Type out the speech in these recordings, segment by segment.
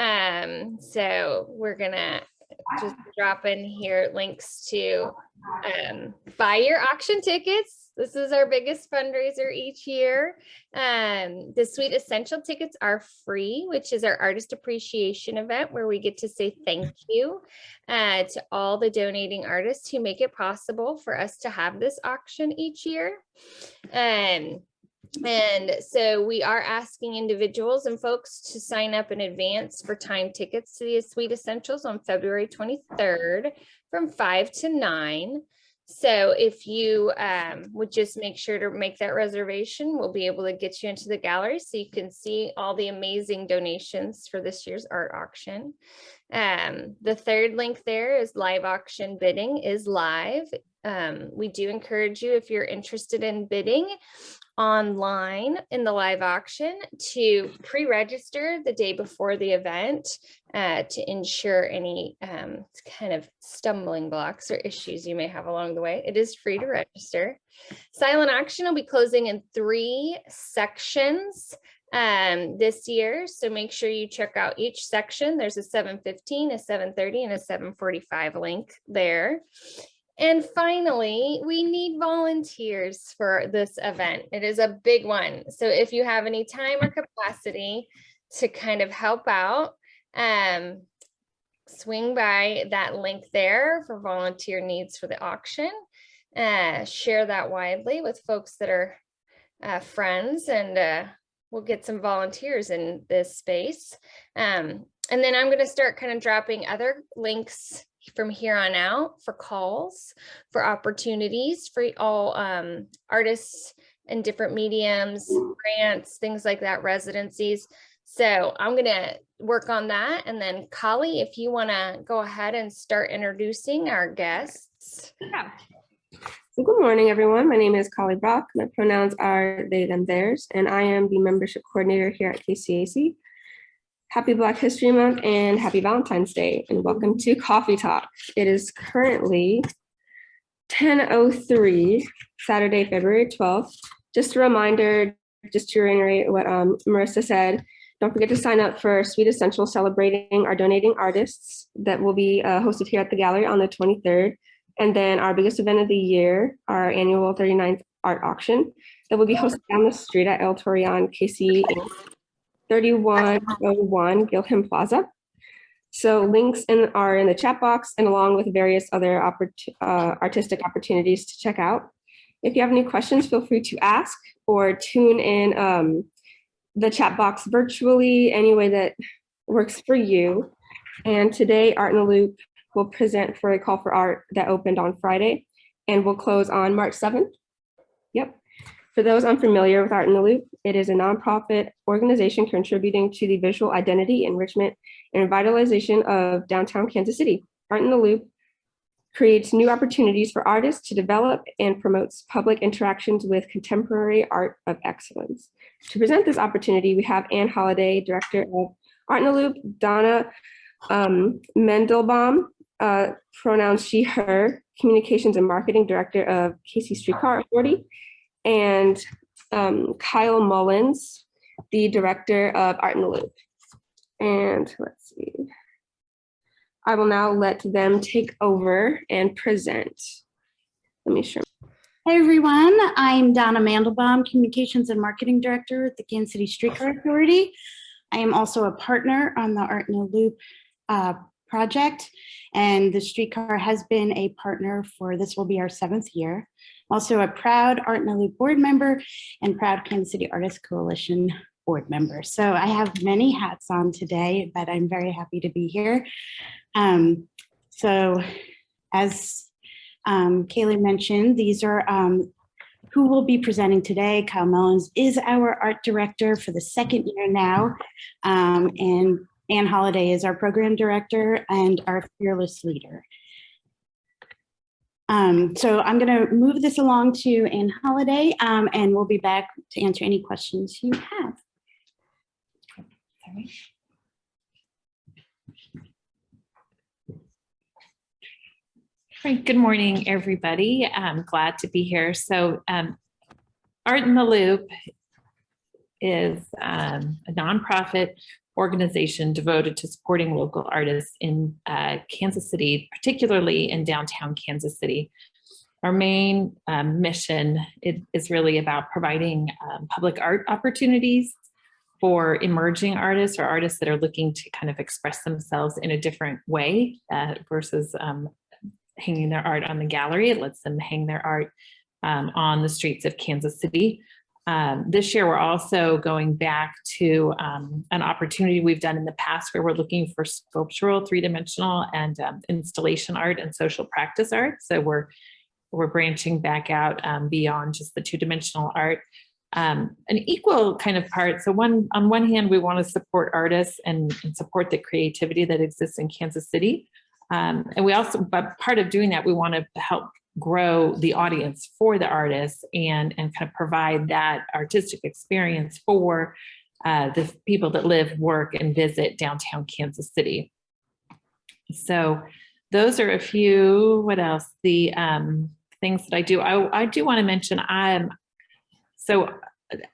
So we're gonna just drop in here links to buy your auction tickets. This is our biggest fundraiser each year. The Sweet Essential tickets are free, which is our artist appreciation event where we get to say thank you to all the donating artists who make it possible for us to have this auction each year. And so we are asking individuals and folks to sign up in advance for time tickets to the Sweet Essentials on February 23rd from 5 to 9. So if you would just make sure to make that reservation, we'll be able to get you into the gallery so you can see all the amazing donations for this year's art auction. The third link there is live auction bidding is live. We do encourage you, if you're interested in bidding online in the live auction, to pre-register the day before the event to ensure any kind of stumbling blocks or issues you may have along the way. It is free to register. Silent auction will be closing in 3 sections this year, so make sure you check out each section. There's a 7:15, a 7:30, and a 7:45 link there. And finally, we need volunteers for this event. It is a big one. So if you have any time or capacity to kind of help out, swing by that link there for volunteer needs for the auction. Share that widely with folks that are friends, and we'll get some volunteers in this space. And then I'm going to start kind of dropping other links from here on out for calls, for opportunities for all artists in different mediums, grants, things like that, residencies. So I'm going to work on that. And then Kali, if you want to go ahead and start introducing our guests. Yeah. So good morning, everyone. My name is Kali Brock. My pronouns are they, them, theirs, and I am the membership coordinator here at KCAC. Happy Black History Month and happy Valentine's Day, and welcome to Coffee Talk. It is currently 10:03, Saturday, February 12th. Just a reminder, just to reiterate what Marissa said, don't forget to sign up for Sweet Essential celebrating our donating artists that will be hosted here at the gallery on the 23rd. And then our biggest event of the year, our annual 39th art auction that will be hosted down the street at El Torreon, KC 3101 Gilham Plaza. So links are in the chat box, and along with various other artistic opportunities to check out. If you have any questions, feel free to ask or tune in the chat box virtually, any way that works for you. And today, Art in the Loop will present for a call for art that opened on Friday and will close on March 7th. Yep. For those unfamiliar with Art in the Loop, it is a nonprofit organization contributing to the visual identity, enrichment, and revitalization of downtown Kansas City. Art in the Loop creates new opportunities for artists to develop and promotes public interactions with contemporary art of excellence. To present this opportunity, we have Ann Holliday, Director of Art in the Loop, Donna Mandelbaum, pronouns she, her, Communications and Marketing Director of KC Streetcar Authority, and Kyle Mullins, the Director of Art in the Loop. And let's see. I will now let them take over and present. Let me share. Hey everyone, I'm Donna Mandelbaum, Communications and Marketing Director at the Kansas City Streetcar Authority. I am also a partner on the Art in the Loop project, and the streetcar has been a partner for, this will be our 7th year. Also a proud Art in the Loop board member and proud Kansas City Artists Coalition board member. So I have many hats on today, but I'm very happy to be here. So as Kaylee mentioned, these are who will be presenting today. Kyle Mullins is our art director for the 2nd year now, and Ann Holliday is our program director and our fearless leader. So I'm going to move this along to Ann Holliday, and we'll be back to answer any questions you have. Sorry. Right. Good morning, everybody. I'm glad to be here. So Art in the Loop is a nonprofit organization devoted to supporting local artists in Kansas City, particularly in downtown Kansas City. Our main mission is really about providing public art opportunities for emerging artists or artists that are looking to kind of express themselves in a different way versus hanging their art on the gallery. It lets them hang their art on the streets of Kansas City. This year, we're also going back to an opportunity we've done in the past where we're looking for sculptural, three-dimensional, and installation art and social practice art. So we're branching back out beyond just the two-dimensional art. An equal kind of part. So on one hand, we want to support artists and support the creativity that exists in Kansas City. And we also, but part of doing that, we want to help grow the audience for the artists and kind of provide that artistic experience for the people that live, work, and visit downtown Kansas City. So those are a few, what else? The things that I do. I do want to mention, so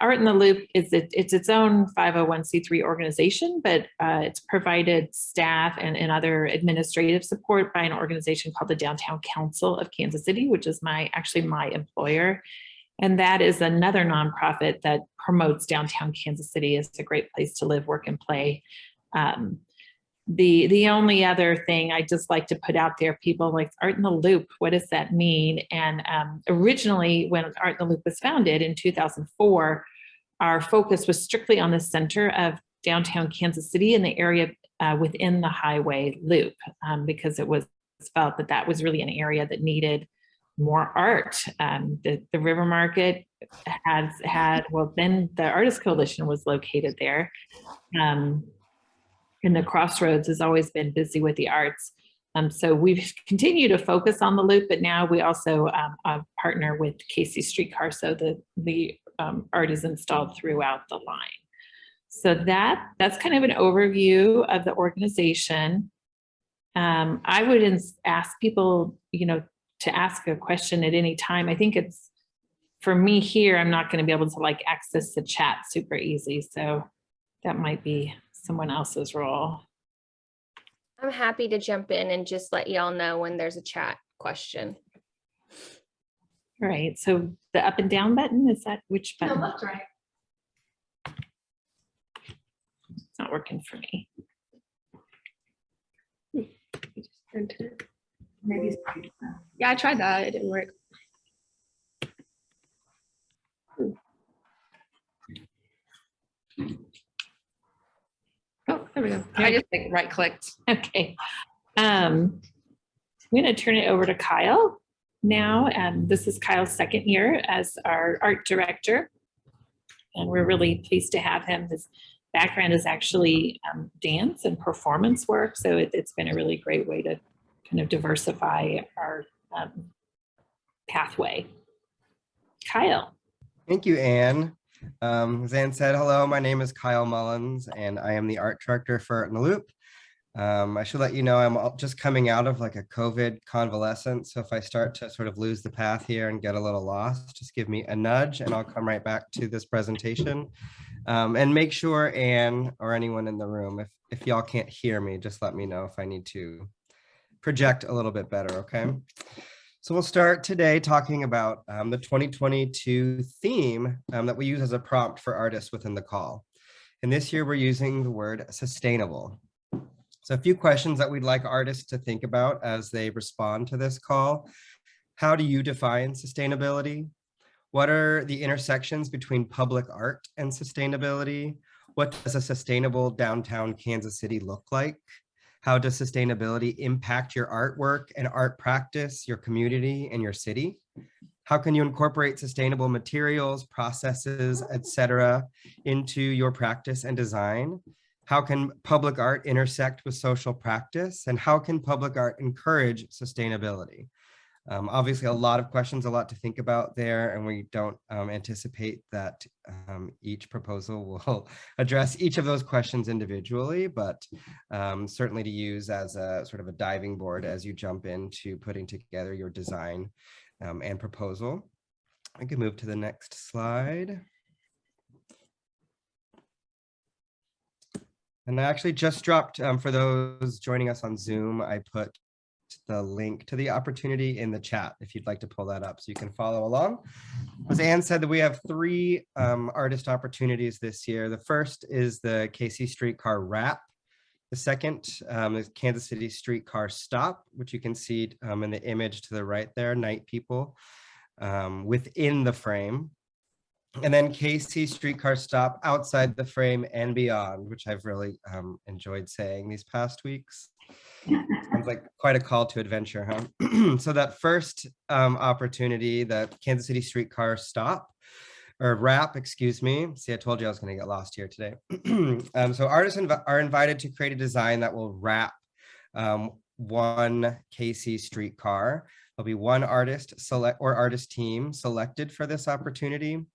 Art in the Loop is its own 501c3 organization, but it's provided staff and other administrative support by an organization called the Downtown Council of Kansas City, which is actually my employer. And that is another nonprofit that promotes downtown Kansas City as a great place to live, work, and play. The only other thing I just like to put out there, people like Art in the Loop, what does that mean? And originally when Art in the Loop was founded in 2004, our focus was strictly on the center of downtown Kansas City and the area within the highway loop, because it was felt that was really an area that needed more art. The River Market well, then the Artists Coalition was located there. And the Crossroads has always been busy with the arts. So we've continued to focus on the loop, but now we also partner with Casey Streetcar, so the art is installed throughout the line. So that's kind of an overview of the organization. I would ask people, to ask a question at any time. I think it's, for me here, I'm not going to be able to access the chat super easy. So that might be someone else's role. I'm happy to jump in and just let y'all know when there's a chat question. All right, so the up and down button, is that which button? No, left, right. It's not working for me. Maybe it's Yeah, I tried that. It didn't work. oh, there we go. I just right clicked. Okay. I'm going to turn it over to Kyle now. This is Kyle's second year as our art director, and we're really pleased to have him. His background is actually dance and performance work, so it's been a really great way to kind of diversify our pathway. Kyle. Thank you, Anne. As Anne said, hello, my name is Kyle Mullins, and I am the art director for Art in the Loop. I should let you know I'm just coming out of a COVID convalescence, so if I start to sort of lose the path here and get a little lost, just give me a nudge and I'll come right back to this presentation. And make sure Anne or anyone in the room, if y'all can't hear me, just let me know if I need to project a little bit better, okay? So we'll start today talking about the 2022 theme that we use as a prompt for artists within the call. And this year we're using the word sustainable. So a few questions that we'd like artists to think about as they respond to this call. How do you define sustainability? What are the intersections between public art and sustainability? What does a sustainable downtown Kansas City look like? How does sustainability impact your artwork and art practice, your community, and your city? How can you incorporate sustainable materials, processes, etc., into your practice and design? How can public art intersect with social practice? And how can public art encourage sustainability? Obviously, a lot of questions, a lot to think about there, and we don't anticipate that each proposal will address each of those questions individually, but certainly to use as a sort of a diving board as you jump into putting together your design and proposal. I can move to the next slide. And I actually just dropped, for those joining us on Zoom, I put the link to the opportunity in the chat if you'd like to pull that up so you can follow along. As Anne said, that we have 3 artist opportunities this year. The first is the KC Streetcar Wrap. The second is Kansas City Streetcar Stop, which you can see in the image to the right there, Night People, within the frame. And then KC Streetcar Stop outside the frame and beyond, which I've really enjoyed saying these past weeks. Sounds like quite a call to adventure, huh? So that first opportunity, the Kansas City Streetcar Stop, or Wrap, excuse me. See, I told you I was going to get lost here today. So artists are invited to create a design that will wrap one KC streetcar. There'll be one artist or artist team selected for this opportunity.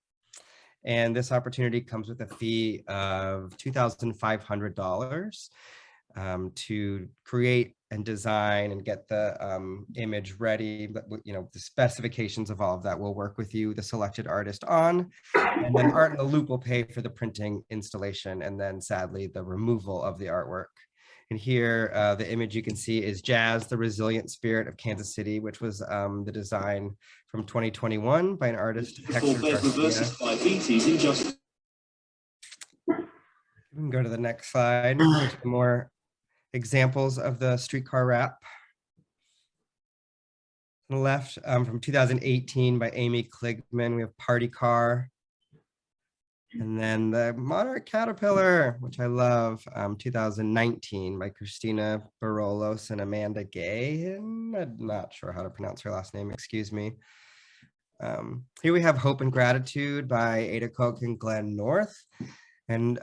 And this opportunity comes with a fee of $2,500 to create and design and get the image ready. But, you know, the specifications of all of that will work with you, the selected artist, on. And then Art in the Loop will pay for the printing, installation, and then sadly the removal of the artwork. And here, the image you can see is Jazz, the Resilient Spirit of Kansas City, which was the design from 2021 by an artist, Hector Garcia. We can go to the next slide. More examples of the streetcar wrap. On the left, from 2018 by Amy Kligman, we have Party Car. And then the Monarch Caterpillar, which I love, 2019 by Christina Barolos and Amanda Gay. I'm not sure how to pronounce her last name, excuse me. Here we have Hope and Gratitude by Aydah Koch and Glenn North. And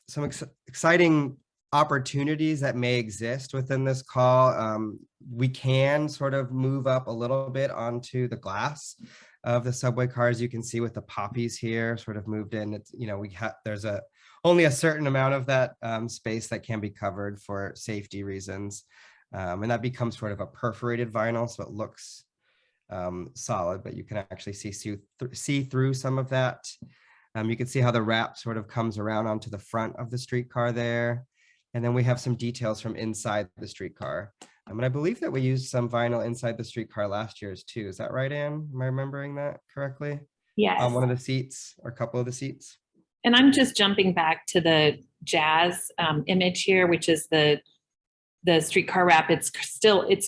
some exciting opportunities that may exist within this call. We can sort of move up a little bit onto the glass of the subway cars. You can see with the poppies here sort of moved in. It's, you know, there's only a certain amount of that space that can be covered for safety reasons. And that becomes sort of a perforated vinyl, so it looks solid, but you can actually see through some of that. You can see how the wrap sort of comes around onto the front of the streetcar there. And then we have some details from inside the streetcar. And I believe that we used some vinyl inside the streetcar last year's too. Is that right, Anne? Am I remembering that correctly? Yes. On one of the seats or a couple of the seats. And I'm just jumping back to the Jazz image here, which is the streetcar wrap. It's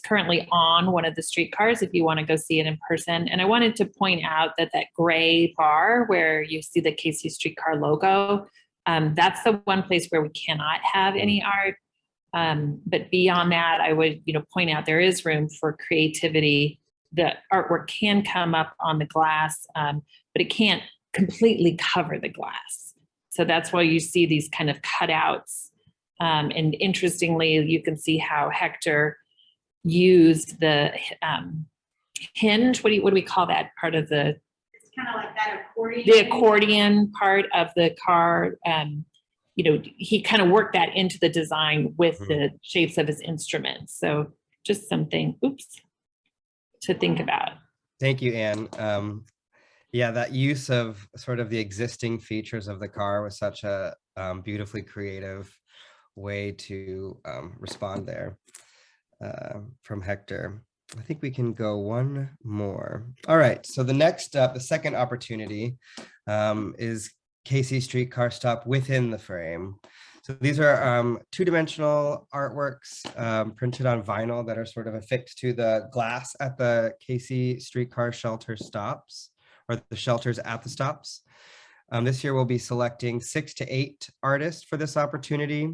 currently on one of the streetcars if you want to go see it in person. And I wanted to point out that gray bar where you see the KC streetcar logo, that's the one place where we cannot have any art. But beyond that, I would, point out there is room for creativity. The artwork can come up on the glass, but it can't completely cover the glass. So that's why you see these kind of cutouts. And interestingly, you can see how Hector used the hinge. What do we call that part of the? It's kind of like that accordion. The accordion part of the car. He kind of worked that into the design with the shapes of his instruments. So just something, to think about. Thank you, Anne. Yeah, that use of sort of the existing features of the car was such a beautifully creative way to respond there from Hector. I think we can go one more. All right, so the next up, the second opportunity is KC Streetcar Stop within the frame. So these are two-dimensional artworks printed on vinyl that are sort of affixed to the glass at the KC Streetcar shelter stops, or the shelters at the stops. This year we'll be selecting 6 to 8 artists for this opportunity.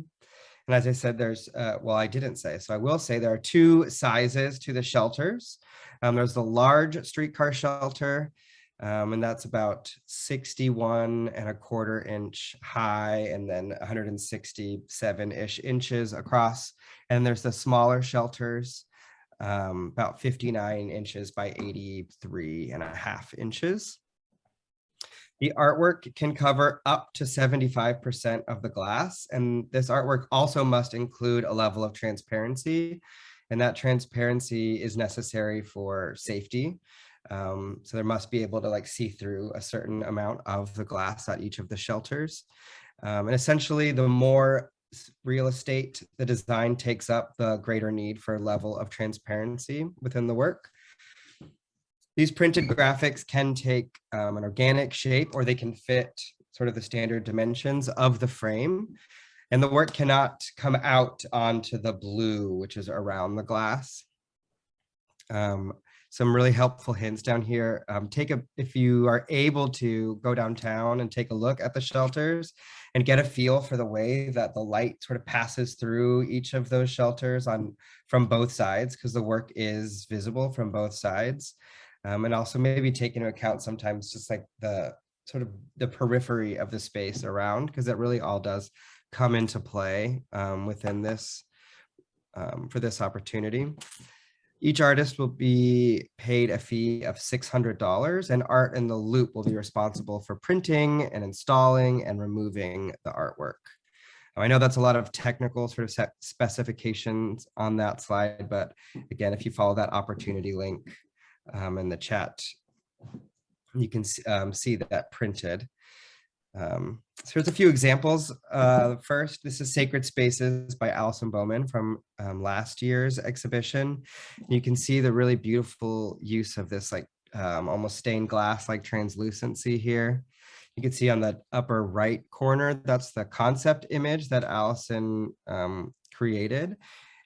And as I said, there's, well, I didn't say, so I will say there are 2 sizes to the shelters. There's the large streetcar shelter, and that's about 61¼ inch high and then 167-ish inches across. And there's the smaller shelters, about 59 inches by 83½ inches. The artwork can cover up to 75% of the glass, and this artwork also must include a level of transparency, and that transparency is necessary for safety. So there must be able to see through a certain amount of the glass at each of the shelters. And essentially, the more real estate, the design takes up the greater need for level of transparency within the work. These printed graphics can take an organic shape, or they can fit sort of the standard dimensions of the frame. And the work cannot come out onto the blue, which is around the glass. Some really helpful hints down here. If you are able to go downtown and take a look at the shelters and get a feel for the way that the light sort of passes through each of those shelters from both sides, because the work is visible from both sides. And also maybe take into account sometimes just like the sort of the periphery of the space around, because it really all does come into play within this for this opportunity. Each artist will be paid a fee of $600, and Art in the Loop will be responsible for printing and installing and removing the artwork. I know that's a lot of technical sort of specifications on that slide, but again, if you follow that opportunity link in the chat, you can see that printed. So here's a few examples. First, this is Sacred Spaces by Allison Bowman from last year's exhibition. You can see the really beautiful use of this like almost stained glass like translucency here. You can see on the upper right corner, that's the concept image that Allison created.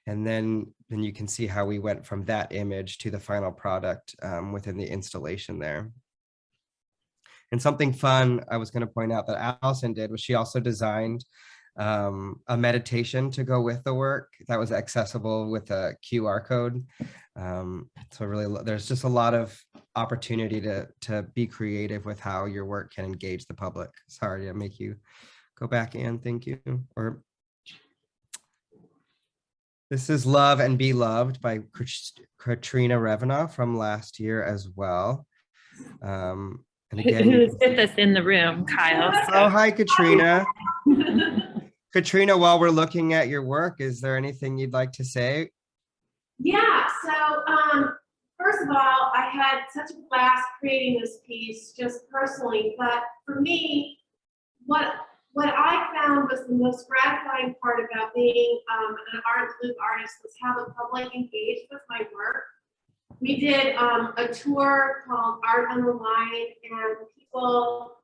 And then you can see how we went from that image to the final product within the installation there. And something fun I was going to point out that Allison did was she also designed a meditation to go with the work that was accessible with a QR code. So really, there's just a lot of opportunity to be creative with how your work can engage the public. Sorry to make you go back and thank you. Or this is Love and Be Loved by Katrina Revena from last year as well. And again, who's with us in the room, Kyle. Oh, hi, Katrina. Katrina, while we're looking at your work, is there anything you'd like to say? Yeah, so first of all, I had such a blast creating this piece just personally, but for me, what I found was the most gratifying part about being an art loop artist was how the public engaged with my work. We did a tour called Art on the Line, and people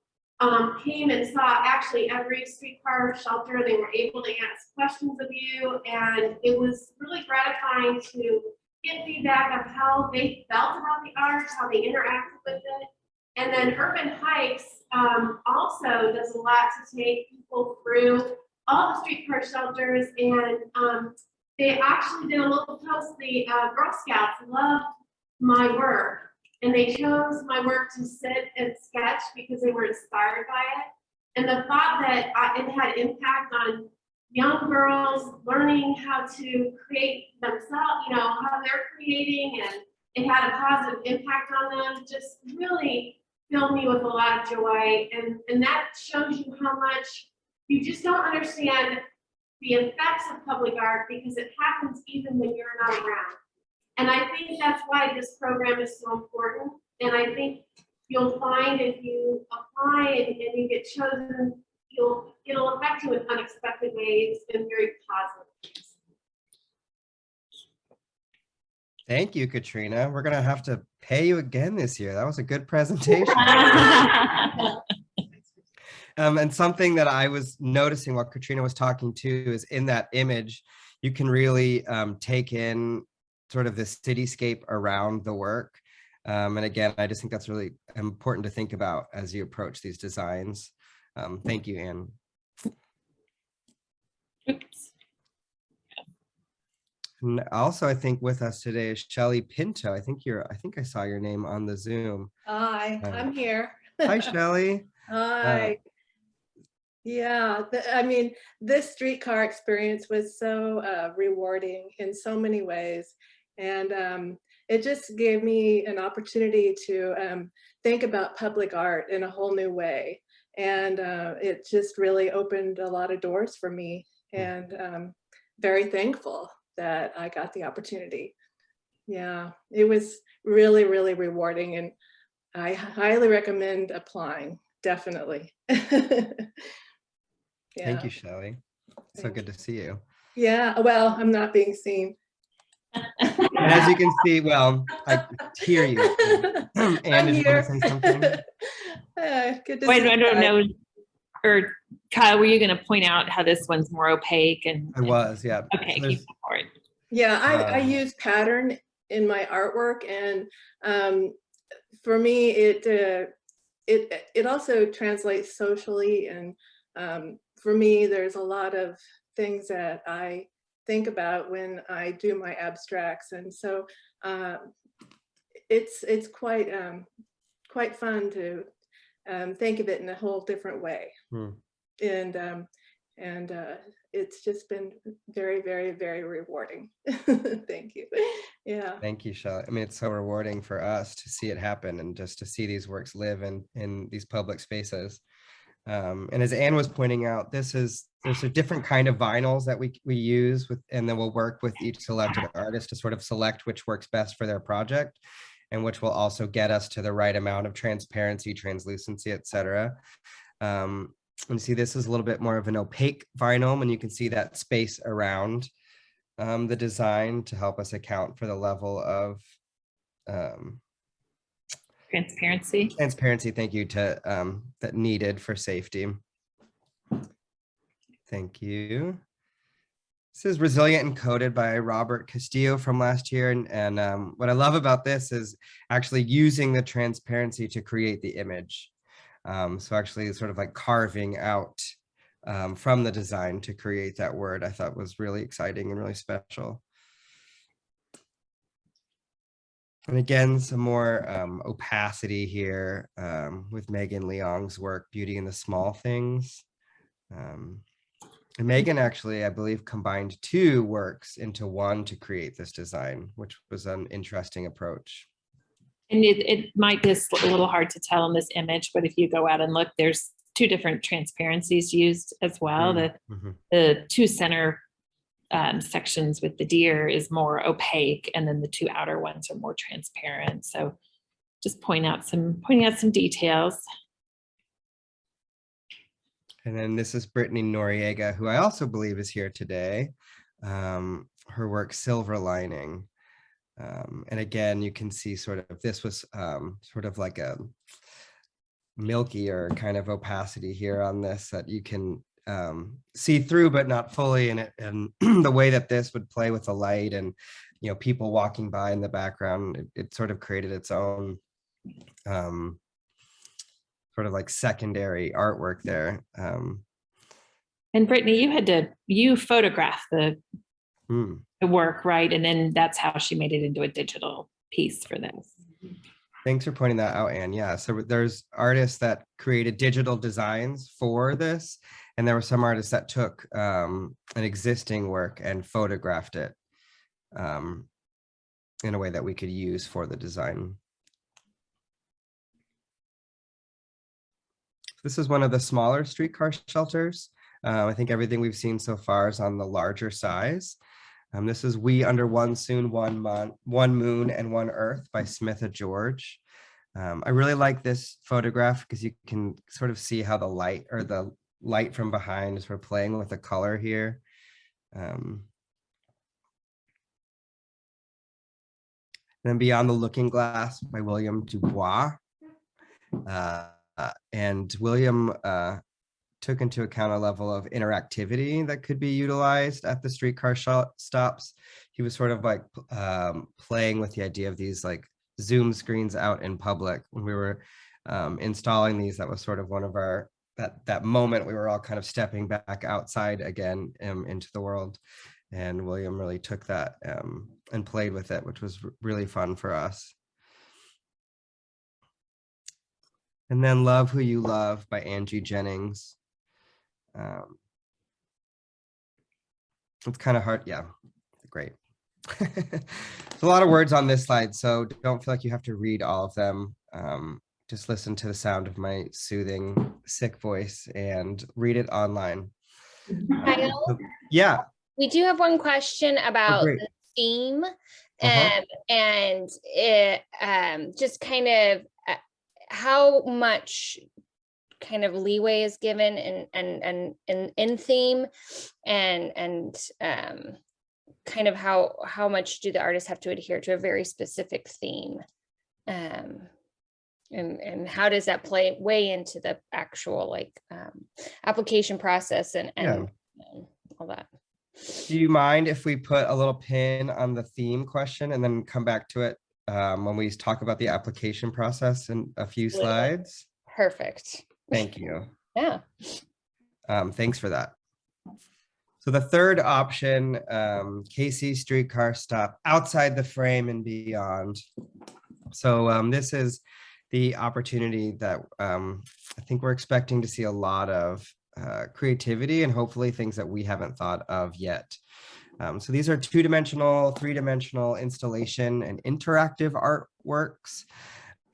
came and saw actually every streetcar shelter. They were able to ask questions of you, and it was really gratifying to get feedback of how they felt about the art, how they interacted with it. And then Urban Hikes also does a lot to take people through all the streetcar shelters, and they actually did a little post. The Girl Scouts loved my work, and they chose my work to sit and sketch because they were inspired by it. And the thought that it had impact on young girls learning how to create themselves, you know, how they're creating, and it had a positive impact on them, just really filled me with a lot of joy. And that shows you how much you just don't understand the effects of public art, because it happens even when you're not around. And I think that's why this program is so important. And I think you'll find if you apply and you get chosen, it'll affect you in unexpected ways and very positive ways. Thank you, Katrina. We're going to have to pay you again this year. That was a good presentation. And something that I was noticing while Katrina was talking too is in that image, you can really take in sort of the cityscape around the work. And again, I just think that's really important to think about as you approach these designs. Thank you, Anne. Oops. And also, I think with us today is Shelly Pinto. I think I saw your name on the Zoom. Hi, I'm here. Hi, Shelly. Hi. Yeah, I mean, this streetcar experience was so rewarding in so many ways. And it just gave me an opportunity to think about public art in a whole new way. And it just really opened a lot of doors for me, and very thankful that I got the opportunity. Yeah, it was really, really rewarding, and I highly recommend applying, definitely. Thank you, Shelly. So good to see you. Yeah, well, I'm not being seen. And as you can see, well, I hear you. Anne, I'm did you want to say something? Good to Wait, see I you don't guys. know. Or Kyle, were you going to point out how this one's more opaque? And I was, yeah. okay, So there's- keep going. Yeah, I Um, use pattern in my artwork, and for me, it also translates socially. And for me, there's a lot of things that I think about when I do my abstracts, and so it's quite fun to think of it in a whole different way. And it's just been very, very, very rewarding. Thank you. Yeah. Thank you, Shelly. I mean, it's so rewarding for us to see it happen and just to see these works live in these public spaces. And as Anne was pointing out, there's a different kind of vinyls that we use with, and then we'll work with each selected artist to sort of select which works best for their project, and which will also get us to the right amount of transparency, translucency, etc. And see, this is a little bit more of an opaque vinyl, and you can see that space around the design to help us account for the level of Transparency. transparency. Thank you to that needed for safety. Thank you. This is Resilient and Coded by Robert Castillo from last year. And what I love about this is actually using the transparency to create the image. So actually sort of like carving out from the design to create that word, I thought was really exciting and really special. And again, some more opacity here with Megan Leong's work, Beauty in the Small Things. And Megan actually, I believe, combined two works into one to create this design, which was an interesting approach. And it might be a little hard to tell in this image, but if you go out and look, there's two different transparencies used as well. The two center sections with the deer is more opaque, and then the two outer ones are more transparent. So just pointing out some details. And then this is Brittany Noriega, who I also believe is here today. Her work, Silver Lining. And again, you can see sort of, this was sort of like a milkier kind of opacity here on this that you can see through, but not fully in it. And the way that this would play with the light and, you know, people walking by in the background, it sort of created its own sort of like secondary artwork there. And Brittany, you photographed the work, right? And then that's how she made it into a digital piece for this. Thanks for pointing that out, Anne. Yeah, so there's artists that created digital designs for this, and there were some artists that took an existing work and photographed it in a way that we could use for the design. This is one of the smaller streetcar shelters. I think everything we've seen so far is on the larger size. This is We Under One Soon, One Moon and One Earth by Smitha George. I really like this photograph because you can sort of see how the light from behind is sort of playing with the color here. Then Beyond the Looking Glass by William Dubois. And William took into account a level of interactivity that could be utilized at the streetcar stops. He was sort of like playing with the idea of these like Zoom screens out in public. When we were installing these, that was sort of one of our, that moment we were all kind of stepping back outside again into the world. And William really took that and played with it, which was really fun for us. And then Love Who You Love by Angie Jennings. It's kind of hard. Yeah, great. There's a lot of words on this slide, so don't feel like you have to read all of them. Just listen to the sound of my soothing, sick voice and read it online. Kyle, Yeah. we do have one question about the theme and it just kind of how much kind of leeway is given and in theme, and kind of how much do the artists have to adhere to a very specific theme, and how does that weigh into the actual like application process and all that. Do you mind if we put a little pin on the theme question and then come back to it when we talk about the application process in a few slides? Perfect. Thank you. Yeah. Thanks for that. So the third option, KC streetcar stop outside the frame and beyond. So this is the opportunity that I think we're expecting to see a lot of creativity and hopefully things that we haven't thought of yet. So these are 2-dimensional, 3-dimensional installation and interactive artworks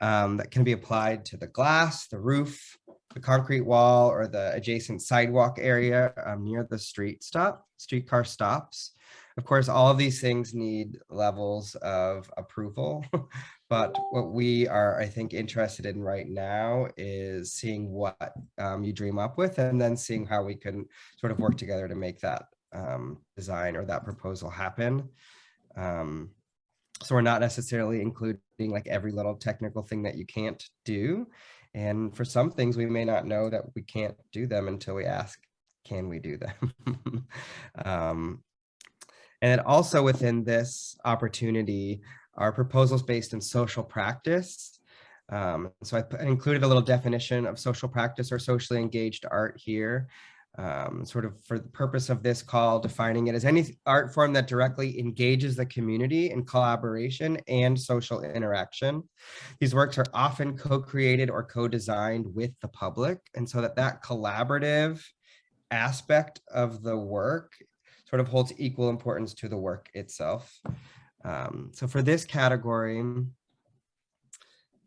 that can be applied to the glass, the roof, the concrete wall, or the adjacent sidewalk area near the streetcar stops. Of course, all of these things need levels of approval, but what we are, I think, interested in right now is seeing what you dream up with and then seeing how we can sort of work together to make that design or that proposal happen. So we're not necessarily including like every little technical thing that you can't do. And for some things, we may not know that we can't do them until we ask, can we do them? And then also within this opportunity, our proposals based in social practice. So I included a little definition of social practice or socially engaged art here, sort of for the purpose of this call, defining it as any art form that directly engages the community in collaboration and social interaction. These works are often co-created or co-designed with the public. And so that collaborative aspect of the work sort of holds equal importance to the work itself. So for this category,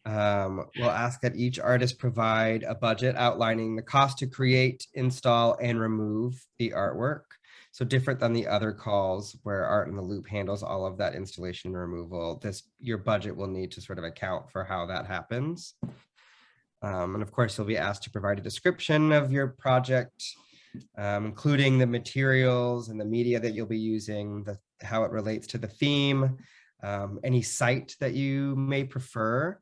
we'll ask that each artist provide a budget outlining the cost to create, install, and remove the artwork. So different than the other calls where Art in the Loop handles all of that installation and removal, your budget will need to sort of account for how that happens. And of course, you'll be asked to provide a description of your project, including the materials and the media that you'll be using, how it relates to the theme, any site that you may prefer,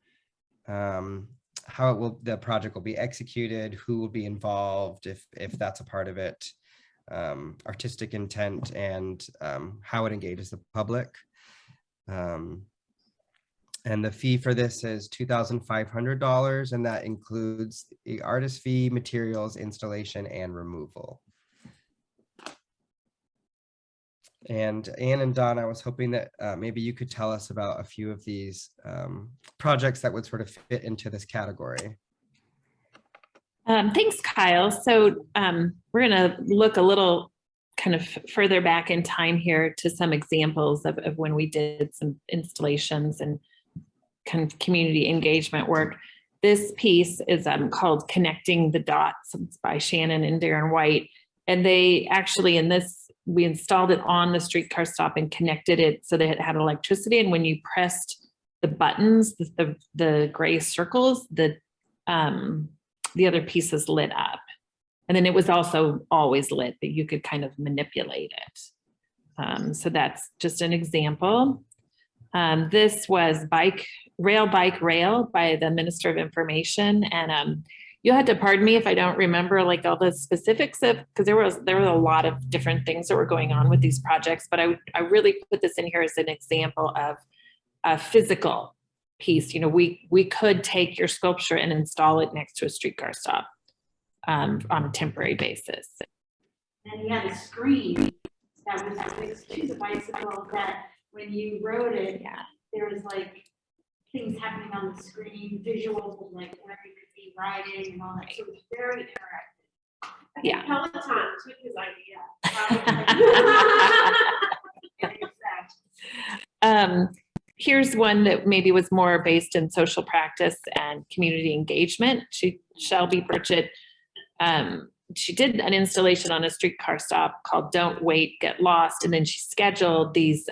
how the project will be executed, who will be involved if that's a part of it, artistic intent, and how it engages the public. And the fee for this is $2,500, and that includes the artist fee, materials, installation, and removal. And Anne and Donna, I was hoping that maybe you could tell us about a few of these projects that would sort of fit into this category. Thanks, Kyle. So we're going to look a little kind of further back in time here to some examples of when we did some installations and kind of community engagement work. This piece is called Connecting the Dots. It's by Shannon and Darren White. And they actually, we installed it on the streetcar stop and connected it so that it had electricity. And when you pressed the buttons, the gray circles, the other pieces lit up. And then it was also always lit, but you could kind of manipulate it. So that's just an example. This was Rail by the Minister of Information. And you'll have to pardon me if I don't remember like all the specifics because there were a lot of different things that were going on with these projects, but I really put this in here as an example of a physical piece. You know, we could take your sculpture and install it next to a streetcar stop on a temporary basis. And he had a screen that was next to the bicycle that when you rode it, there was like things happening on the screen, visuals of like where you could be riding and all that. So it was very interactive. I think Peloton took his idea. Here's one that maybe was more based in social practice and community engagement. Shelby Burchett, she did an installation on a streetcar stop called Don't Wait, Get Lost. And then she scheduled these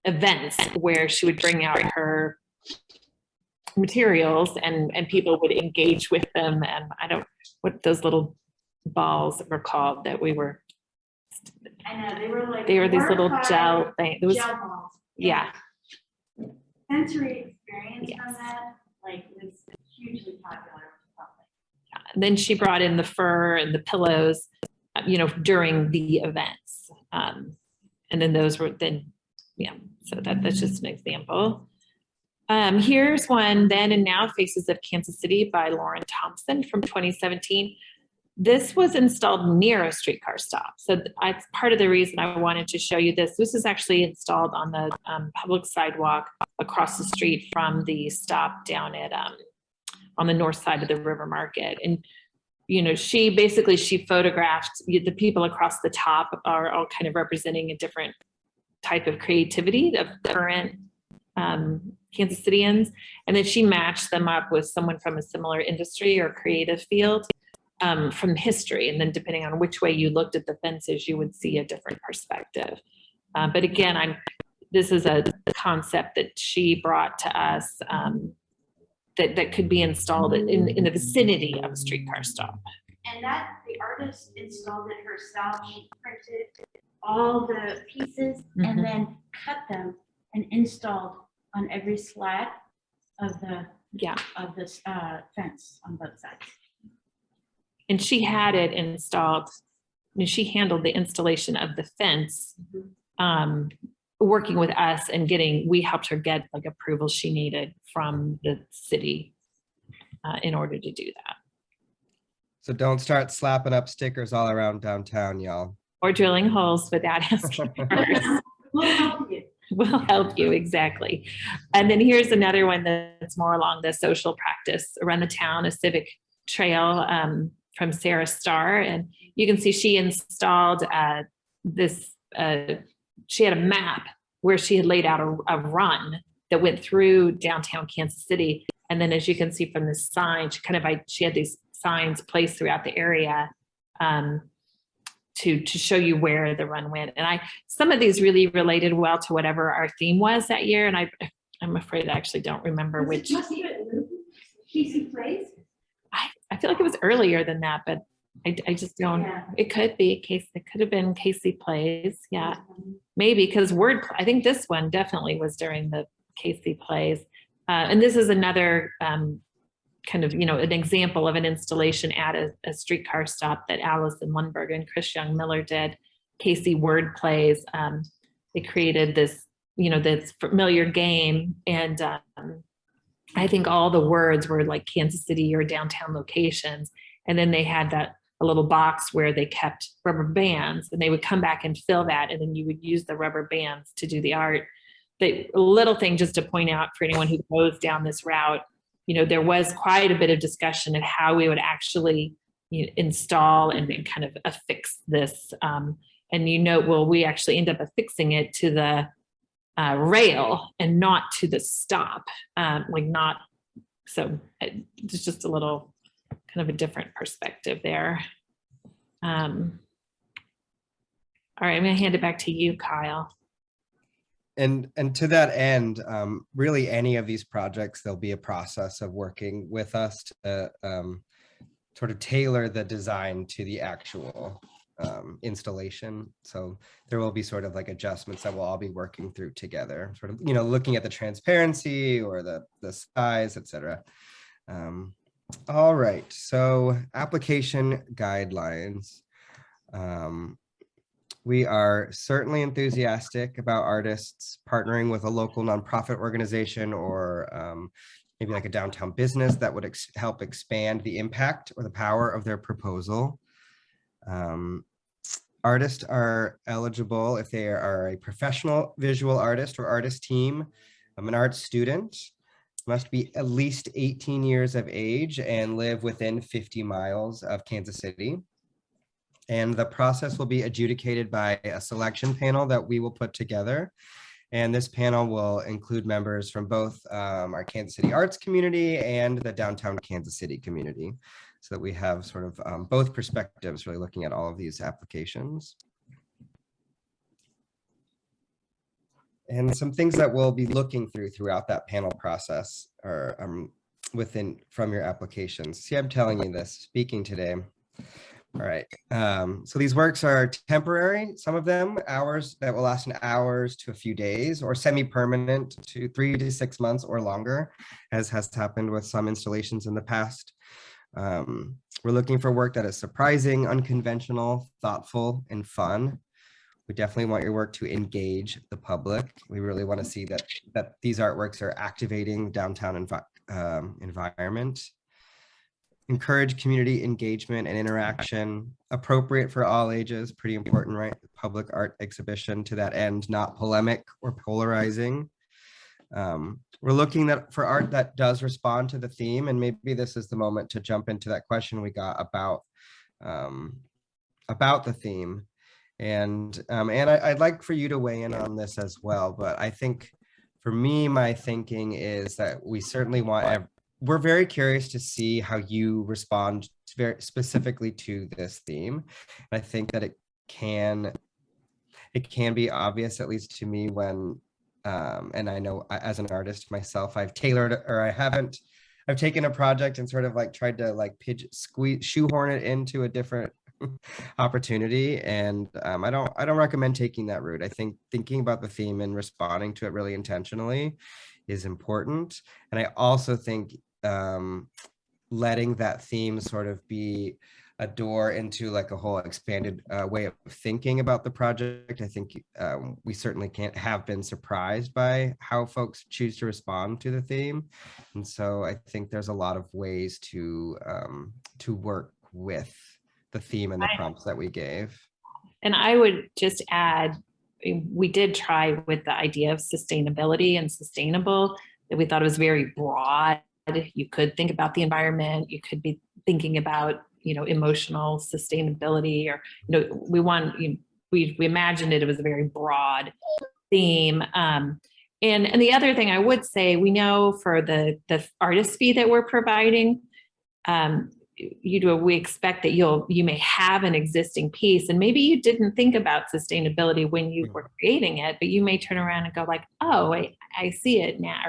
events where she would bring out her materials, and people would engage with them. And I don't, what those little balls were called that we were, I know, they were like. they were these little water gel fiber things. It was, Gel balls. yeah. Sensory experience Yes. from that, like, was hugely popular. And then she brought in the fur and the pillows, during the events. And then those were then, yeah, so that's just an example. Here's one, Then and Now, Faces of Kansas City by Lauren Thompson from 2017. This was installed near a streetcar stop. So it's part of the reason I wanted to show you this. This is actually installed on the public sidewalk across the street from the stop down at on the north side of the River Market. And she photographed the people across the top are all kind of representing a different type of creativity of current Kansas Cityans. And then she matched them up with someone from a similar industry or creative field from history. And then depending on which way you looked at the fences, you would see a different perspective. But again, this is a concept that she brought to us that could be installed in the vicinity of a streetcar stop. And that the artist installed it herself. She printed all the pieces and then cut them and installed on every slat of the fence on both sides. And she had it installed. She handled the installation of the fence, working with us and we helped her get like approval she needed from the city in order to do that. So don't start slapping up stickers all around downtown, y'all. Or drilling holes without asking first. We'll help you. We'll help you, exactly. And then here's another one that's more along the social practice around the town, a civic trail from Sarah Starr. And you can see she installed she had a map where she had laid out a run that went through downtown Kansas City. And then as you can see from the sign, she had these signs placed throughout the area to show you where the run went. And some of these really related well to whatever our theme was that year. And I'm afraid I actually don't remember which. Casey Place? I feel like it was earlier than that, but I just don't, It could be Casey. It could have been Casey Plays. Yeah, maybe because I think this one definitely was during the Casey Plays. And this is another kind of, an example of an installation at a streetcar stop that Allison Lundberg and Chris Young Miller did. Casey Word Plays. They created this, this familiar game. And I think all the words were like Kansas City or downtown locations. And then they had a little box where they kept rubber bands, and they would come back and fill that. And then you would use the rubber bands to do the art. The little thing just to point out for anyone who goes down this route, there was quite a bit of discussion of how we would actually install and kind of affix this. And we actually end up affixing it to the rail and not to the stop. So it's just a little kind of a different perspective there. All right, I'm gonna hand it back to you, Kyle. And to that end, really any of these projects, there'll be a process of working with us to sort of tailor the design to the actual installation. So there will be sort of like adjustments that we'll all be working through together, sort of, looking at the transparency or the size, etc. All right, so application guidelines. We are certainly enthusiastic about artists partnering with a local nonprofit organization or maybe like a downtown business that would help expand the impact or the power of their proposal. Artists are eligible if they are a professional visual artist or artist team, an art student, must be at least 18 years of age and live within 50 miles of Kansas City. And the process will be adjudicated by a selection panel that we will put together. And this panel will include members from both our Kansas City arts community and the downtown Kansas City community, so that we have sort of both perspectives really looking at all of these applications. And some things that we'll be looking throughout that panel process are from your applications. See, I'm telling you this, speaking today. All right, so these works are temporary, some of them hours that will last an hours to a few days, or semi-permanent to 3 to 6 months or longer, as has happened with some installations in the past. We're looking for work that is surprising, unconventional, thoughtful, and fun. We definitely want your work to engage the public. We really want to see that these artworks are activating downtown environment. Encourage community engagement and interaction, appropriate for all ages, pretty important, right? Public art exhibition to that end, not polemic or polarizing. We're looking for art that does respond to the theme, and maybe this is the moment to jump into that question we got about the theme. And I'd like for you to weigh in on this as well, but I think for me, my thinking is that we certainly we're very curious to see how you respond very specifically to this theme. And I think that it can be obvious, at least to me, when, and I know as an artist myself, I've taken a project and sort of like tried to like shoehorn it into a different opportunity. And I don't recommend taking that route. I think thinking about the theme and responding to it really intentionally is important. And I also think letting that theme sort of be a door into like a whole expanded way of thinking about the project. I think we certainly have been surprised by how folks choose to respond to the theme. And so I think there's a lot of ways to work with the theme and the prompts that we gave. And I would just add, we did try with the idea of sustainability and sustainable, that we thought it was very broad. You could think about the environment, you could be thinking about, emotional sustainability, or, we imagined it was a very broad theme. And the other thing I would say, we know for the artist fee that we're providing, we expect that you may have an existing piece, and maybe you didn't think about sustainability when you were creating it, but you may turn around and go like, oh, I see it now.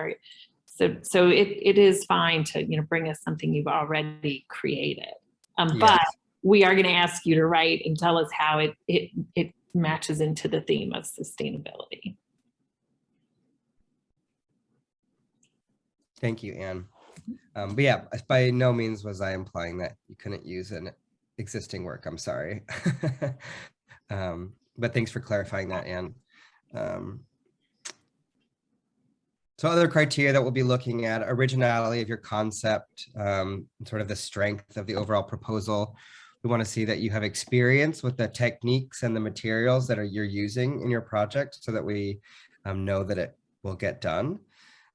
So it is fine to bring us something you've already created, but we are going to ask you to write and tell us how it matches into the theme of sustainability. Thank you, Anne. But yeah, by no means was I implying that you couldn't use an existing work. I'm sorry. But thanks for clarifying that, Anne. So other criteria that we'll be looking at: originality of your concept, sort of the strength of the overall proposal. We want to see that you have experience with the techniques and the materials that you're using in your project, so that we know that it will get done.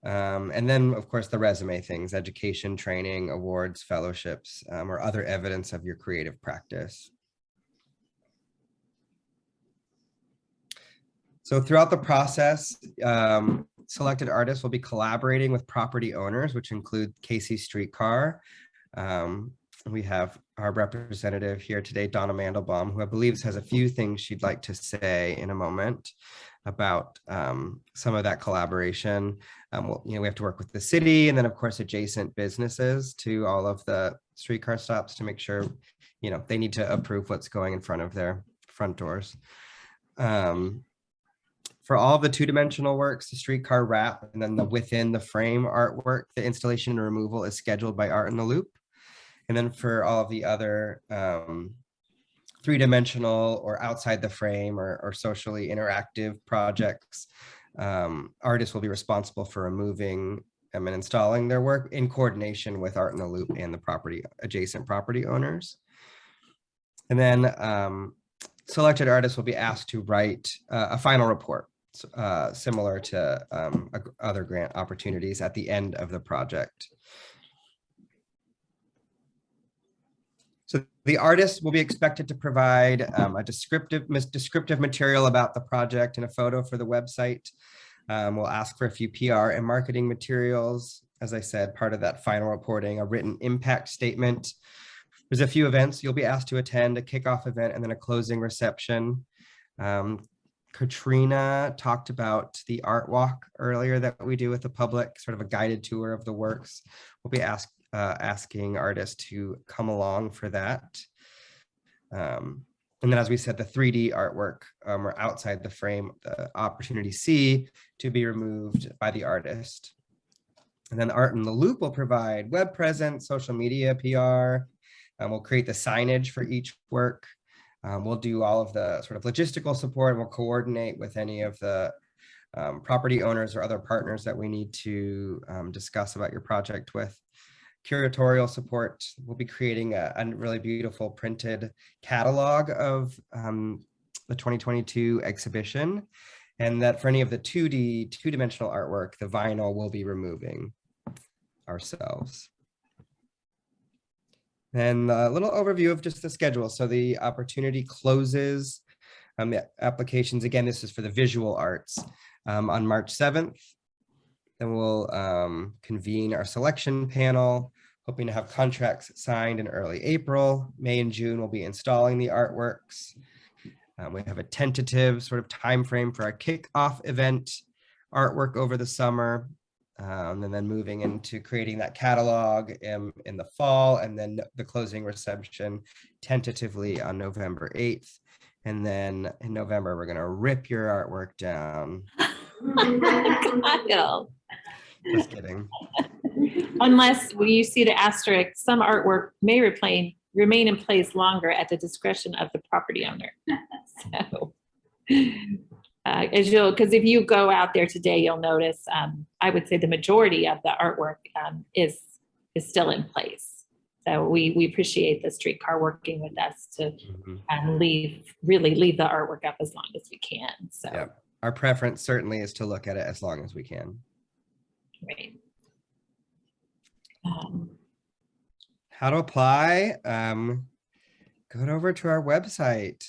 And then, of course, the resume things: education, training, awards, fellowships, or other evidence of your creative practice. So throughout the process, selected artists will be collaborating with property owners, which include Casey Streetcar. We have our representative here today, Donna Mandelbaum, who I believe has a few things she'd like to say in a moment about some of that collaboration. We have to work with the city, and then of course adjacent businesses to all of the streetcar stops to make sure, they need to approve what's going in front of their front doors. For all of the two-dimensional works, the streetcar wrap, and then the within the frame artwork, the installation and removal is scheduled by Art in the Loop. And then for all of the other three-dimensional or outside the frame or socially interactive projects, artists will be responsible for removing and installing their work in coordination with Art in the Loop and the adjacent property owners. And then selected artists will be asked to write a final report, similar to other grant opportunities at the end of the project. So the artist will be expected to provide a descriptive material about the project and a photo for the website. We'll ask for a few PR and marketing materials. As I said, part of that final reporting, a written impact statement. There's a few events you'll be asked to attend: a kickoff event and then a closing reception. Katrina talked about the art walk earlier that we do with the public, sort of a guided tour of the works. We'll be asking artists to come along for that. And then, as we said, the 3D artwork are outside the frame, the opportunity C to be removed by the artist. And then Art in the Loop will provide web presence, social media, PR. We'll create the signage for each work. We'll do all of the sort of logistical support, and we'll coordinate with any of the property owners or other partners that we need to discuss about your project with. Curatorial support. We'll be creating a really beautiful printed catalog of the 2022 exhibition, and that for any of the two-dimensional artwork, the vinyl will be removing ourselves. And a little overview of just the schedule. So the opportunity closes the applications. Again, this is for the visual arts on March 7th. Then we'll convene our selection panel, hoping to have contracts signed in early April. May and June, we'll be installing the artworks. We have a tentative sort of time frame for our kickoff event, artwork over the summer, and then moving into creating that catalog in the fall, and then the closing reception tentatively on November 8th. And then in November, we're gonna rip your artwork down. Kyle. Just kidding. Unless you see the asterisk, some artwork may remain in place longer at the discretion of the property owner. So, because if you go out there today, you'll notice, I would say the majority of the artwork is still in place. So we appreciate the streetcar working with us to really leave the artwork up as long as we can. So yeah, our preference certainly is to look at it as long as we can. Right. How to apply? Go over to our website,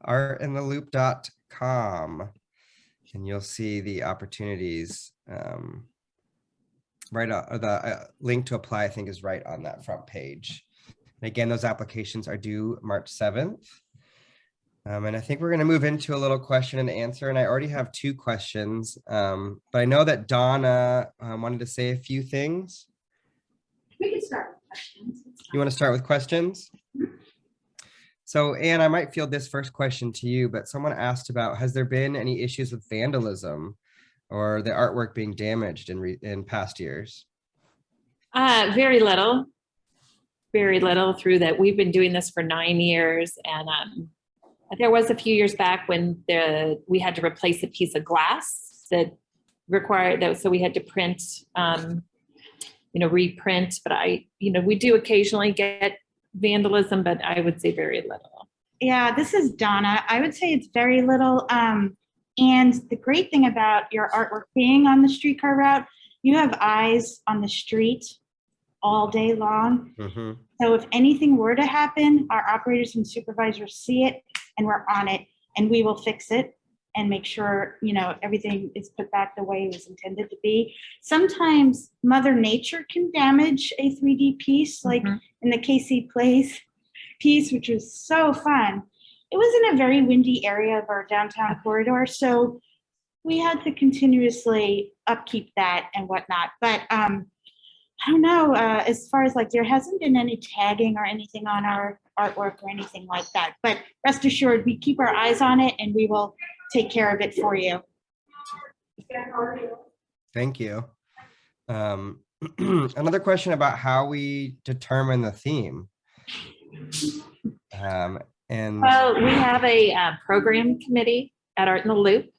artintheloop.com, and you'll see the opportunities right on, or the link to apply, I think, is right on that front page. And again, those applications are due March 7th. And I think we're going to move into a little question and answer. And I already have 2 questions, but I know that Donna wanted to say a few things. We can start with questions. You want to start with questions? So, Anne, I might field this first question to you, but someone asked about, has there been any issues with vandalism or the artwork being damaged in past years? Very little through that. We've been doing this for 9 years, and there was a few years back when we had to replace a piece of glass that required that, so we had to print, reprint. But we do occasionally get vandalism, but I would say very little. Yeah, this is Donna. I would say it's very little. And the great thing about your artwork being on the streetcar route, you have eyes on the street all day long. Mm-hmm. So if anything were to happen, our operators and supervisors see it and we're on it, and we will fix it and make sure, everything is put back the way it was intended to be. Sometimes Mother Nature can damage a 3D piece, like in the KC Plays piece, which was so fun. It was in a very windy area of our downtown corridor, so we had to continuously upkeep that and whatnot. But I don't know, as far as there hasn't been any tagging or anything on our artwork or anything like that. But rest assured, we keep our eyes on it and we will take care of it for you. Thank you. Another question about how we determine the theme. Well, we have a program committee at Art in the Loop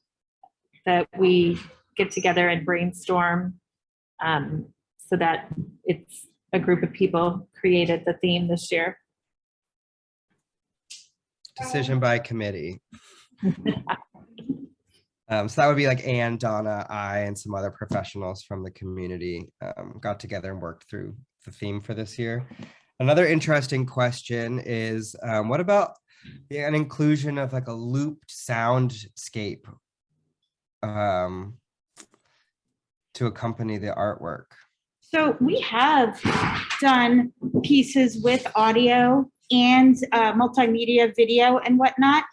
that we get together and brainstorm so that it's a group of people created the theme this year. Decision by committee. So that would be like Anne, Donna, I, and some other professionals from the community got together and worked through the theme for this year. Another interesting question is, what about an inclusion of a looped soundscape to accompany the artwork? So we have done pieces with audio and multimedia video and whatnot.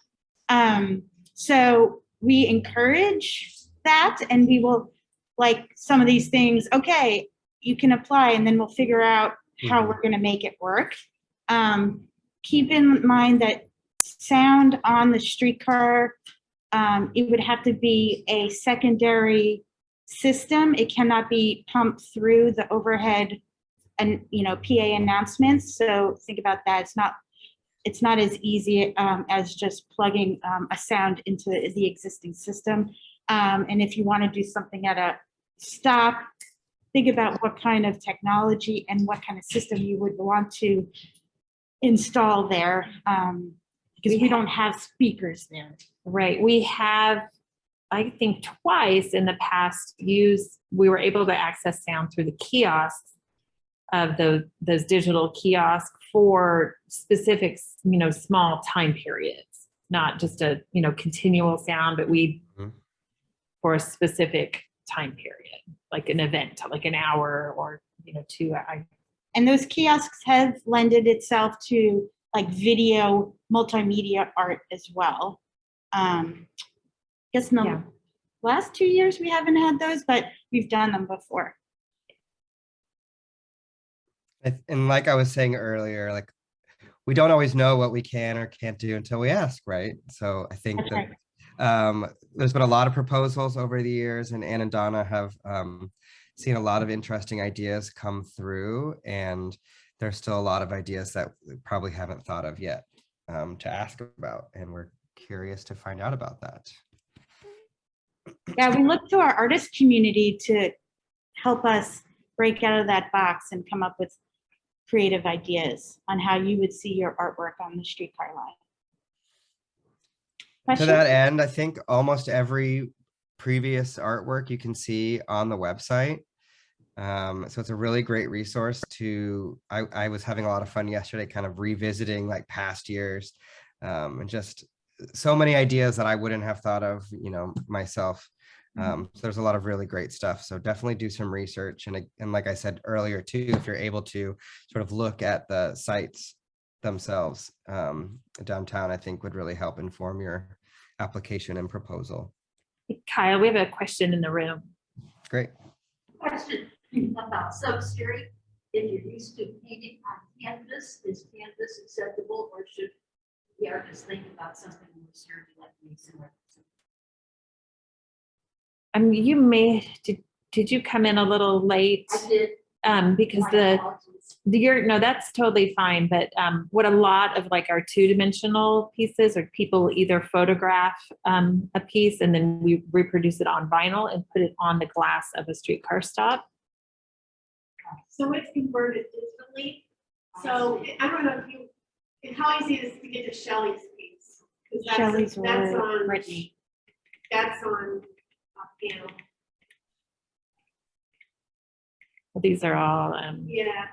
So we encourage that, and we will, like, some of these things, okay, you can apply, and then we'll figure out how we're going to make it work. Keep in mind that sound on the streetcar, it would have to be a secondary system. It cannot be pumped through the overhead and, PA announcements. So think about that. It's not as easy as just plugging a sound into the existing system. And if you want to do something at a stop, think about what kind of technology and what kind of system you would want to install there, because we don't have speakers there. Right. We have, I think twice in the past we were able to access sound through the kiosks of those digital kiosks for specific, small time periods, not just a, continual sound, but for a specific time period, like an event, like an hour or, 2 hours. And those kiosks have lended itself to like video multimedia art as well. Guess in the last 2 years we haven't had those, but we've done them before. And like I was saying earlier, like we don't always know what we can or can't do until we ask, right? So I think That's that there's been a lot of proposals over the years, and Ann and Donna have seen a lot of interesting ideas come through, and there's still a lot of ideas that we probably haven't thought of yet to ask about, and we're curious to find out about that. Yeah, we look to our artist community to help us break out of that box and come up with creative ideas on how you would see your artwork on the streetcar line. To that end, I think almost every previous artwork you can see on the website. So it's a really great resource I was having a lot of fun yesterday, kind of revisiting like past years, and just so many ideas that I wouldn't have thought of, myself. So there's a lot of really great stuff. So definitely do some research. And like I said earlier too, if you're able to sort of look at the sites themselves downtown, I think would really help inform your application and proposal. Kyle, we have a question in the room. Great. Question about substrate. If you're used to painting on canvas, is canvas acceptable, or should the artist think about something more sturdy like masonry? Did you come in a little late? I did. Because My apologies. no, that's totally fine. But what a lot of like our 2-dimensional pieces are, people either photograph a piece and then we reproduce it on vinyl and put it on the glass of a streetcar stop. So it's converted digitally. So I don't know how easy it is to get to Shelly's piece. 'Cause Shelly's that's or on, Brittany. that's on piano. These are all, Yeah,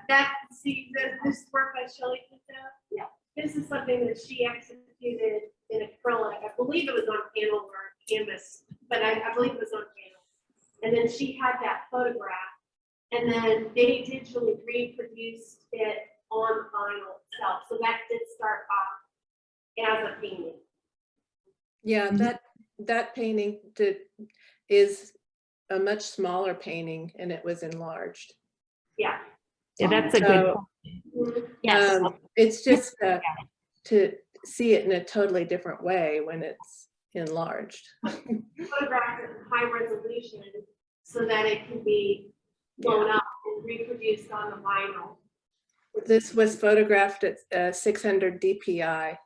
this work by Shelly Pinto. Yeah. This is something that she executed in acrylic. I believe it was on panel or canvas, but I believe it was on panel. And then she had that photograph, and then they digitally reproduced it on vinyl itself. So that did start off as a painting. Yeah, that painting is a much smaller painting, and it was enlarged. Yeah. yeah, that's a good So, point. Yes. It's just to see it in a totally different way when it's enlarged. Photographed it in high resolution so that it can be blown up and reproduced on the vinyl. This was photographed at 600 DPI.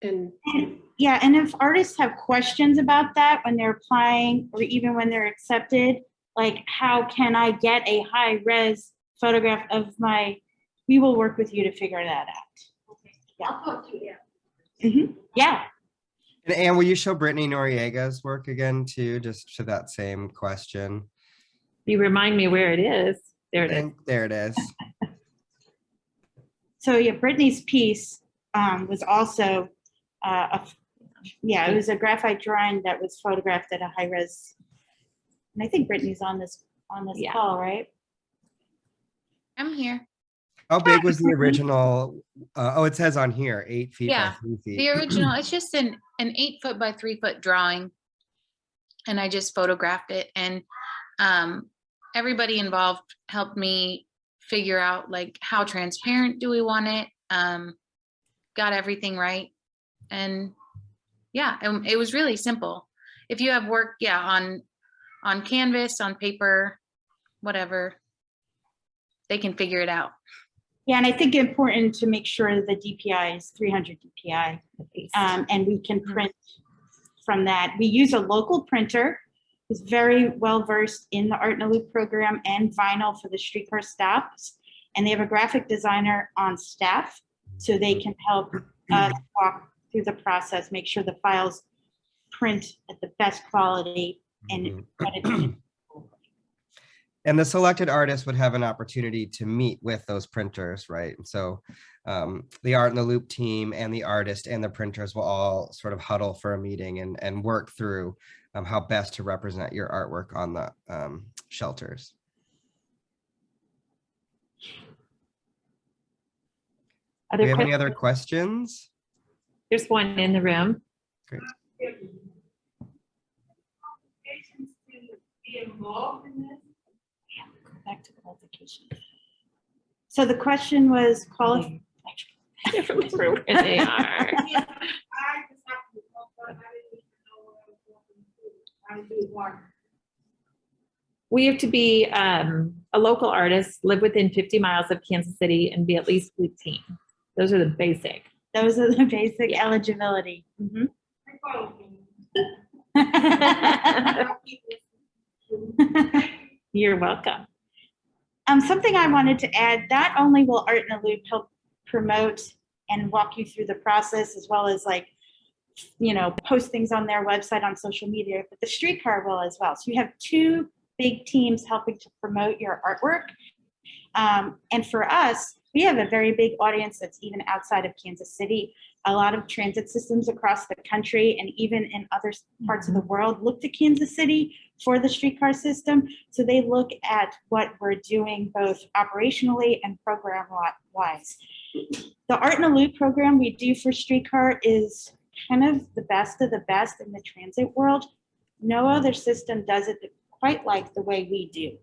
And Yeah, and if artists have questions about that when they're applying or even when they're accepted, like how can I get a high res photograph of we will work with you to figure that out. I'll talk to you. Yeah. And Anne, will you show Brittany Noriega's work again too, just to that same question? You remind me where it is. There it is. And there it is. So yeah, Brittany's piece was also it was a graphite drawing that was photographed at a high res. And I think Brittany's on this Yeah. call, right? I'm here. How big was the original? Oh, it says on here, 8 feet by Yeah, 3 feet. the original, it's just an 8 foot by 3 foot drawing. And I just photographed it, and everybody involved helped me figure out like how transparent do we want it. Got everything right. And yeah, it was really simple. If you have work, on canvas, on paper, whatever, they can figure it out. Yeah, and I think important to make sure the DPI is 300 DPI, and we can print from that. We use a local printer who's very well versed in the Art in a Loop program and vinyl for the streetcar stops, and they have a graphic designer on staff, so they can help us walk through the process, make sure the files print at the best quality and what it And the selected artists would have an opportunity to meet with those printers, right? And so the Art in the Loop team and the artist and the printers will all sort of huddle for a meeting and work through how best to represent your artwork on the shelters. Do we have any other questions? There's one in the room. Great. back to qualification. So the question was qualification. I can't remember where they are. We have to be a local artist, live within 50 miles of Kansas City, and be at least 15. Those are the basic. Those are the basic eligibility. Mm-hmm. You're welcome. Something I wanted to add, not only will Art in a Loop help promote and walk you through the process, as well as like, post things on their website on social media, but the streetcar will as well. So you have two big teams helping to promote your artwork. And for us, we have a very big audience that's even outside of Kansas City. A lot of transit systems across the country and even in other parts of the world look to Kansas City for the streetcar system. So they look at what we're doing both operationally and program-wise. The Art in a Loop program we do for streetcar is kind of the best of the best in the transit world. No other system does it quite like the way we do,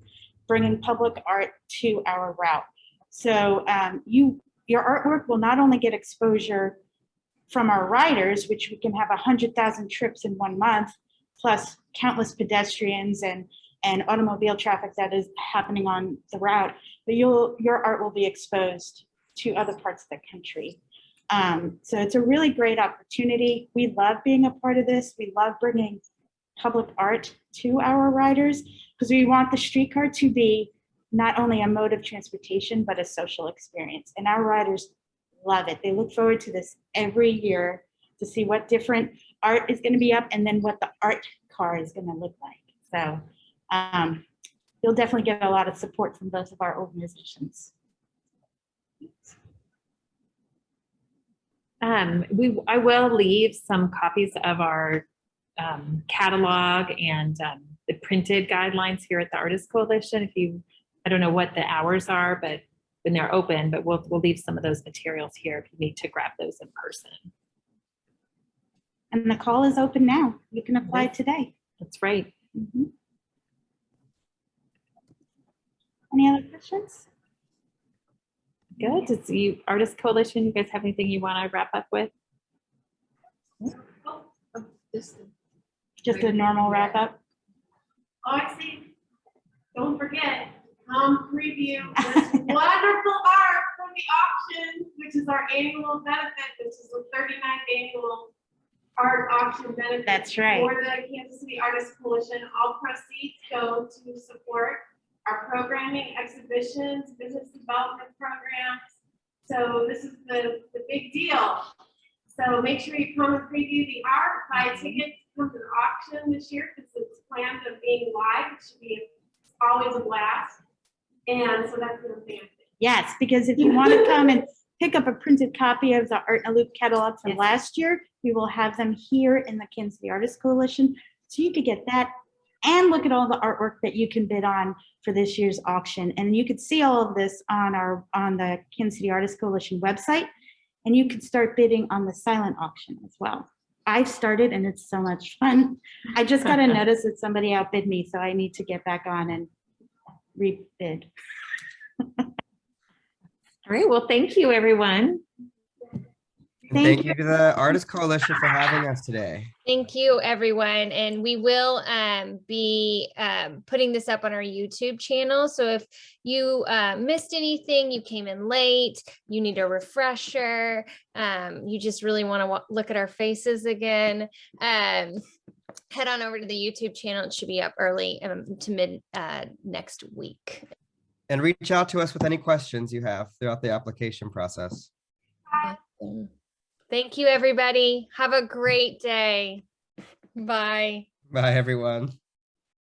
bringing public art to our route. So your artwork will not only get exposure from our riders, which we can have 100,000 trips in 1 month, plus countless pedestrians and automobile traffic that is happening on the route, but your art will be exposed to other parts of the country. So it's a really great opportunity. We love being a part of this. We love bringing public art to our riders because we want the streetcar to be not only a mode of transportation, but a social experience. And our riders love it. They look forward to this every year to see what different art is going to be up and then what the art car is going to look like. So you'll definitely get a lot of support from both of our organizations. I will leave some copies of our catalog and the printed guidelines here at the Artist Coalition. I don't know what the hours are, but when they're open, but we'll leave some of those materials here if you need to grab those in person. And the call is open now. You can apply today. That's right. Mm-hmm. Any other questions? Good. Does the Artist Coalition, you guys have anything you want to wrap up with? Just a normal wrap up. Oh, I see. Don't forget, come preview this wonderful art from the auction, which is our annual benefit, which is the 39th annual art auction benefit. That's right. For the Kansas City Artist Coalition. All proceeds go to support our programming, exhibitions, business development programs. So this is the big deal. So make sure you come and preview the art, buy tickets, come to the auction this year because it's planned on being live. It should be always a blast. And so that's the thing. Yes, because if you want to come and pick up a printed copy of the Art in a Loop catalog from last year, we will have them here in the Kansas City Artist Coalition. So you could get that and look at all the artwork that you can bid on for this year's auction. And you could see all of this on the Kansas City Artists Coalition website, and you could start bidding on the silent auction as well. I've started and it's so much fun. I just got a notice that somebody outbid me, so I need to get back on and rebid. All right, well, thank you, everyone. And thank you to the Artist Coalition for having us today. Thank you, everyone. And we will be putting this up on our YouTube channel. So if you missed anything, you came in late, you need a refresher, you just really want to look at our faces again, head on over to the YouTube channel. It should be up early to mid next week. And reach out to us with any questions you have throughout the application process. Awesome. Thank you, everybody. Have a great day. Bye. Bye, everyone.